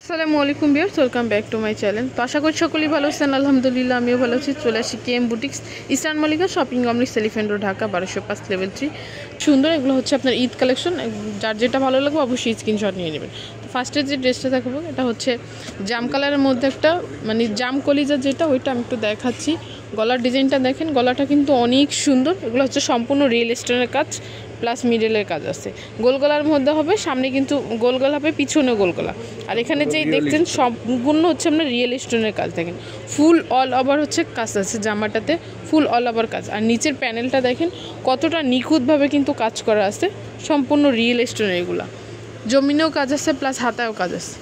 আসসালামু আলাইকুম viewers, welcome back to my channel. তো আশা করি সকলেই ভালো আছেন। আলহামদুলিল্লাহ আমিও ভালো আছি। চলে আসি KM boutiques, eastern Mallika shopping complex, elephant road, Dhaka 1205 level 3। সুন্দর, এগুলো হচ্ছে আপনার ঈদ কালেকশন। যার যেটা ভালো লাগবে অবশ্যই স্ক্রিনশট নিয়ে নেবেন। তো ফার্স্টে যে ড্রেসটা দেখাবো এটা হচ্ছে জাম কালারের মধ্যে একটা মানে জাম কলিজা যেটা, ওইটা আমি একটু দেখাচ্ছি। গলার ডিজাইনটা দেখেন, গলাটা কিন্তু অনেক সুন্দর। এগুলো হচ্ছে সম্পূর্ণ রিয়েল স্টোনের কাজ প্লাস মিডলের কাজ আছে। গোল গলার মধ্যে হবে, সামনে কিন্তু গোল গলা হবে, পিছনে গোল গলা। আর এখানে যেই দেখছেন সম্পূর্ণ হচ্ছে আপনার রিয়েল স্টোনের কাজ। দেখেন ফুল অল ওভার হচ্ছে কাজ আছে জামাটাতে, ফুল অল ওভার কাজ। আর নিচের প্যানেলটা দেখেন কতটা নিখুঁতভাবে কিন্তু কাজ করা আছে, সম্পূর্ণ রিয়েল স্টোনের। এগুলা জমিনেও কাজ আছে প্লাস হাতায়ও কাজ আছে।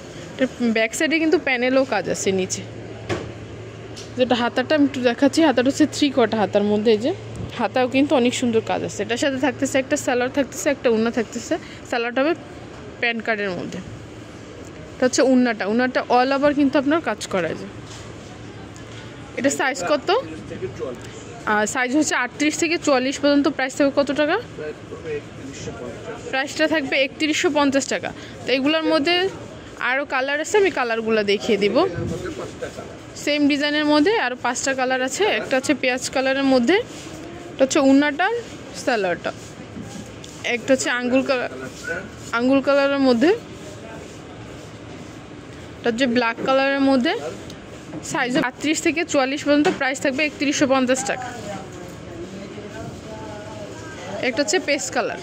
ব্যাক সাইডে কিন্তু প্যানেলও কাজ আছে নিচে। যেটা হাতাটা আমি একটু দেখাচ্ছি, হাতাটা হচ্ছে 3 কোয়ার্টার হাতার মধ্যে। এই যে হাতাও কিন্তু অনেক সুন্দর কাজ আছে। এটার সাথে থাকতেছে একটা সালোয়ার, থাকতেছে একটা উন্না থাকতেছে। সালোয়ারটা হবে প্যান্ট কার্ডের মধ্যে। এটা হচ্ছে উন্নাটা অল ওভার কিন্তু আপনার কাজ করা যায়। এটা সাইজ কত? সাইজ হচ্ছে 38 থেকে 44 পর্যন্ত। প্রাইস থাকবে কত টাকা? প্রাইসটা থাকবে 3150 টাকা। তো এগুলোর মধ্যে আরও কালার আছে, আমি কালারগুলো দেখিয়ে দিব। সেম ডিজাইনের মধ্যে আরও 5টা কালার আছে। একটা হচ্ছে পেঁয়াজ কালারের মধ্যে, এটা হচ্ছে উন্নাটা সালোয়ারটা। একটা হচ্ছে আঙ্গুল কালারের মধ্যে, এটা হচ্ছে ব্ল্যাক কালারের মধ্যে। সাইজ 38 থেকে 44 পর্যন্ত। প্রাইস থাকবে 3150 টাকা। একটা হচ্ছে পেস্ট কালার।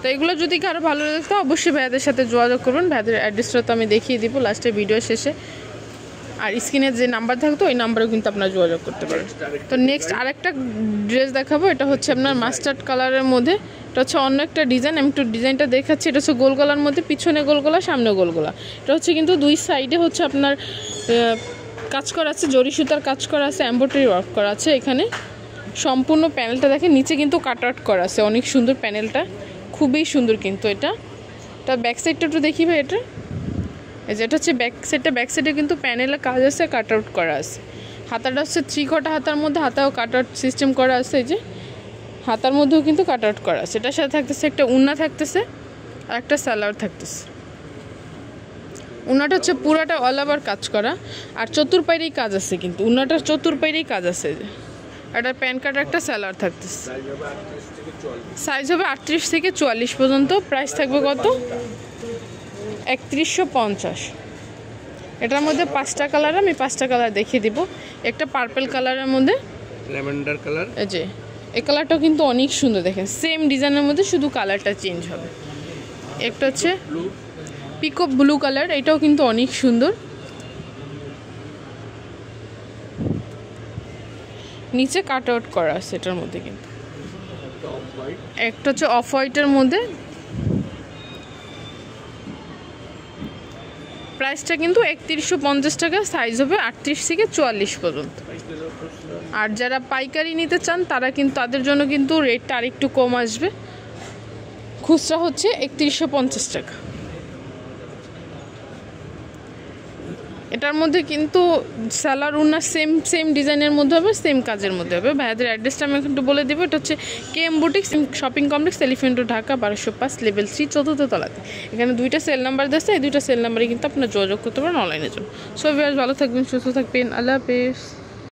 তো এগুলো যদি কারো ভালো লাগতো অবশ্যই ভাইয়াদের সাথে যোগাযোগ করবেন। ভাইয়াদের অ্যাড্রেসটা তো আমি দেখিয়ে দিব লাস্টে ভিডিও শেষে। আর স্ক্রিনে যে নাম্বার থাকতো ওই নাম্বারেও কিন্তু আপনারা যোগাযোগ করতে পারেন। তো নেক্সট আরেকটা ড্রেস দেখাবো। এটা হচ্ছে আপনার মাস্টার্ড কালারের মধ্যে। এটা হচ্ছে অন্য একটা ডিজাইন, আমি একটু ডিজাইনটা দেখাচ্ছি। এটা হচ্ছে গোল গলার মধ্যে, পিছনে গোল গলা, সামনে গোল গলা। এটা হচ্ছে কিন্তু দুই সাইডে হচ্ছে আপনার কাজ করা আছে, জরি সুতার কাজ করা আছে, এমব্রয়ডারি ওয়ার্ক করা আছে। এখানে সম্পূর্ণ প্যানেলটা দেখেন, নিচে কিন্তু কাট আউট করা আছে। অনেক সুন্দর প্যানেলটা, খুবই সুন্দর কিন্তু এটা। ব্যাক সাইডটা একটু দেখি ভাই। এটা হচ্ছে ব্যাক সাইডে কিন্তু প্যানেলে কাজ আছে, কাট আউট করা আছে। হাতাটা হচ্ছে 3 কোয়ার্টার হাতার মধ্যে, হাতাও কাট আউট সিস্টেম করা আছে। এই যে হাতার মধ্যেও কিন্তু কাট আউট করা আছে। এটার সাথে থাকতেছে একটা উন্না থাকতেছে আর একটা সালোয়ার থাকতেছে। উন্নাটা হচ্ছে পুরাটা অল ওভার কাজ করা, আর চতুর্পাইরেই কাজ আছে। কিন্তু উন্নাটার চতুর্পাইরেই কাজ আছে। যে একটা প্যান্ট কার্ড, একটা সালোয়ার থাকতেছে। সাইজ হবে 38 থেকে 44 পর্যন্ত। প্রাইস থাকবে কত? 3150। এটার মধ্যে 5টা কালার, আমি 5টা কালার দেখিয়ে দিব। একটা পার্পল কালারের মধ্যে, ল্যাভেন্ডার কালার। এই যে এই কালারটাও কিন্তু অনেক সুন্দর। দেখেন সেম ডিজাইনের মধ্যে, শুধু কালারটা চেঞ্জ হবে। একটা হচ্ছে পিকক ব্লু কালার, এটাও কিন্তু অনেক সুন্দর। নিচে কাট আউট করা আছে এটার মধ্যে কিন্তু। একটা হচ্ছে অফ হোয়াইটের মধ্যে। প্রাইসটা কিন্তু 3150 টাকা। সাইজ হবে 38 থেকে 44 পর্যন্ত। আর যারা পাইকারি নিতে চান তারা কিন্তু, তাদের জন্য কিন্তু রেটটা আরেকটু কম আসবে। খুচরা হচ্ছে 3150 টাকা। এটার মধ্যে কিন্তু সালোয়ার উন্না সেম ডিজাইনের মধ্যে হবে, সেম কাজের মধ্যে হবে। ভাইয়াদের অ্যাড্রেসটা আমি একটু বলে দেবো। এটা হচ্ছে KM boutiques shopping complex, elephant road, Dhaka 1205 level 3, 4th তলাতে। এখানে 2টা সেল নাম্বার দিয়েছে, এই 2টা সেল নাম্বারে কিন্তু আপনারা যোগাযোগ করতে পারেন অনলাইনের জন্য। সো ভিউয়ার্স ভালো থাকবেন, সুস্থ থাকবেন, আল্লাহ হাফেজ।